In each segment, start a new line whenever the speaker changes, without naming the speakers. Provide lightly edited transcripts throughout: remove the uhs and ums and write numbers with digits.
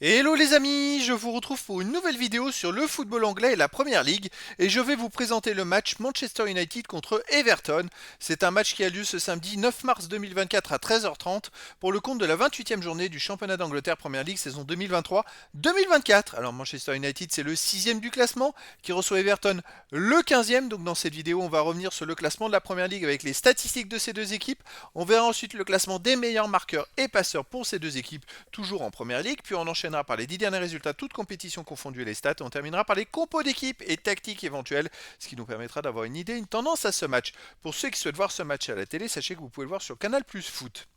Hello les amis, je vous retrouve pour une nouvelle vidéo sur le football anglais et la Première Ligue et je vais vous présenter le match Manchester United contre Everton. C'est un match qui a lieu ce samedi 9 mars 2024 à 13h30 pour le compte de la 28e journée du championnat d'Angleterre Première Ligue saison 2023-2024. Alors Manchester United c'est le 6e du classement qui reçoit Everton le 15e. Donc dans cette vidéo on va revenir sur le classement de la Première Ligue avec les statistiques de ces deux équipes. On verra ensuite le classement des meilleurs marqueurs et passeurs pour ces deux équipes toujours en Première Ligue, puis on enchaînera par les 10 derniers résultats, toutes compétitions confondues et les stats. On terminera par les compos d'équipe et tactiques éventuelles, ce qui nous permettra d'avoir une idée, une tendance à ce match. Pour ceux qui souhaitent voir ce match à la télé, sachez que vous pouvez le voir sur Canal Plus Foot.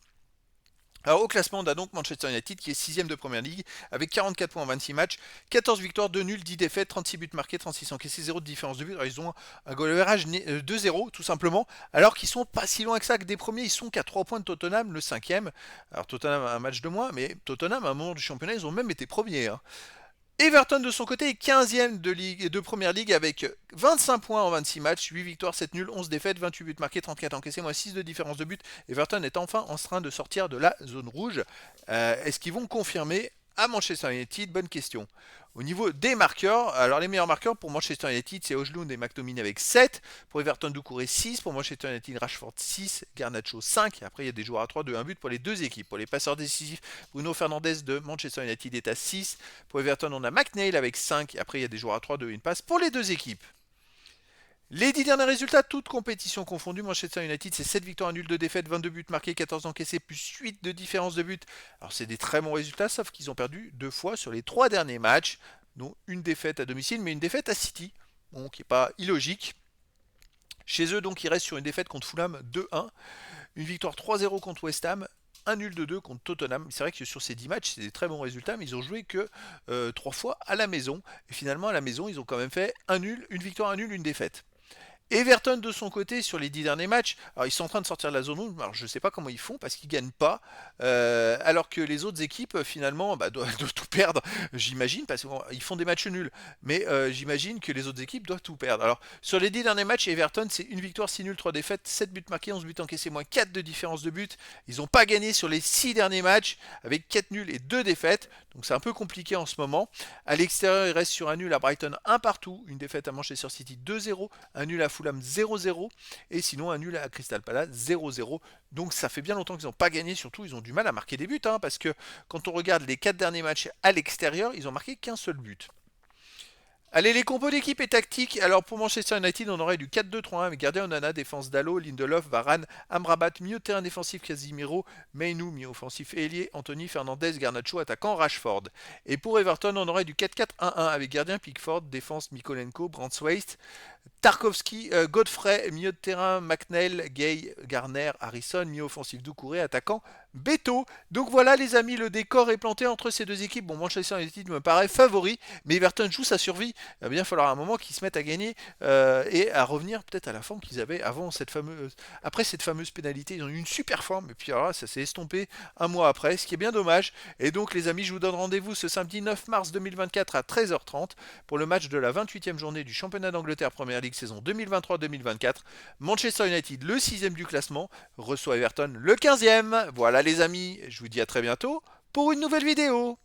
Alors au classement, on a donc Manchester United qui est 6ème de Première Ligue avec 44 points en 26 matchs, 14 victoires, 2 nuls, 10 défaites, 36 buts marqués, 36 encaissés, 0 de différence de but. Alors ils ont un goal average 2-0 tout simplement, alors qu'ils sont pas si loin que ça que des premiers, ils sont qu'à 3 points de Tottenham, le 5ème. Alors Tottenham a un match de moins, mais Tottenham à un moment du championnat, ils ont même été premiers, hein. Everton de son côté est 15e de Première Ligue avec 25 points en 26 matchs, 8 victoires, 7 nuls, 11 défaites, 28 buts marqués, 34 encaissés, moins 6 de différence de but. Everton est enfin en train de sortir de la zone rouge. Est-ce qu'ils vont confirmer à Manchester United? Bonne question. Au niveau des marqueurs, alors les meilleurs marqueurs pour Manchester United, c'est Højlund et McTominay avec 7. Pour Everton, Doucouré 6. Pour Manchester United, Rashford 6. Garnacho 5. Après, il y a des joueurs à 3 de 1 but pour les deux équipes. Pour les passeurs décisifs, Bruno Fernandes de Manchester United est à 6. Pour Everton, on a McNeil avec 5. Après, il y a des joueurs à 3 de 1 passe pour les deux équipes. Les 10 derniers résultats, toutes compétitions confondues, Manchester United c'est 7 victoires, 1 nul, 2 défaites, 22 buts marqués, 14 encaissés, plus 8 de différence de but. Alors c'est des très bons résultats, sauf qu'ils ont perdu 2 fois sur les 3 derniers matchs, dont une défaite à domicile, mais une défaite à City, bon, qui n'est pas illogique. Chez eux, donc, ils restent sur une défaite contre Fulham 2-1, une victoire 3-0 contre West Ham, un nul de 2 contre Tottenham. C'est vrai que sur ces 10 matchs, c'est des très bons résultats, mais ils ont joué que 3 fois à la maison. Et finalement, à la maison, ils ont quand même fait un nul, une victoire, un nul, une défaite. Everton de son côté sur les 10 derniers matchs, alors ils sont en train de sortir de la zone rouge, alors je ne sais pas comment ils font parce qu'ils gagnent pas, alors que les autres équipes finalement doivent tout perdre, j'imagine, parce qu'ils font des matchs nuls, mais j'imagine que les autres équipes doivent tout perdre. Alors sur les 10 derniers matchs, Everton c'est une victoire, 6 nuls, 3 défaites, 7 buts marqués, 11 buts encaissés, moins 4 de différence de but. Ils n'ont pas gagné sur les 6 derniers matchs avec 4 nuls et 2 défaites, donc c'est un peu compliqué en ce moment. À l'extérieur, il reste sur un nul à Brighton 1 partout, une défaite à Manchester City 2-0, un nul à Fulham 0-0 et sinon un nul à Crystal Palace 0-0. Donc ça fait bien longtemps qu'ils n'ont pas gagné, surtout ils ont du mal à marquer des buts, hein, parce que quand on regarde les 4 derniers matchs à l'extérieur, ils ont marqué qu'un seul but. Allez, les compos d'équipe et tactique. Alors pour Manchester United, on aurait du 4-2-3-1 avec gardien Onana, défense Dalot, Lindelof, Varane, Amrabat, milieu de terrain défensif Casimiro, Mainou, milieu offensif Ailier, Anthony, Fernandez, Garnacho, attaquant Rashford. Et pour Everton, on aurait du 4-4-1-1 avec gardien Pickford, défense Mikolenko, Brandswaite, Tarkovsky, Godfrey, milieu de terrain McNeil, Gay, Garner, Harrison, milieu offensif Doucouré, attaquant Beto. Donc voilà les amis, le décor est planté entre ces deux équipes. Bon, Manchester United me paraît favori, mais Everton joue sa survie. Il va bien falloir un moment qu'ils se mettent à gagner et à revenir peut-être à la forme qu'ils avaient avant après cette fameuse pénalité. Ils ont eu une super forme et puis alors là, ça s'est estompé un mois après, ce qui est bien dommage. Et donc les amis, je vous donne rendez-vous ce samedi 9 mars 2024 à 13h30 pour le match de la 28e journée du championnat d'Angleterre Première Ligue saison 2023-2024. Manchester United, le 6e du classement, reçoit Everton, le 15e. Voilà les amis, je vous dis à très bientôt pour une nouvelle vidéo.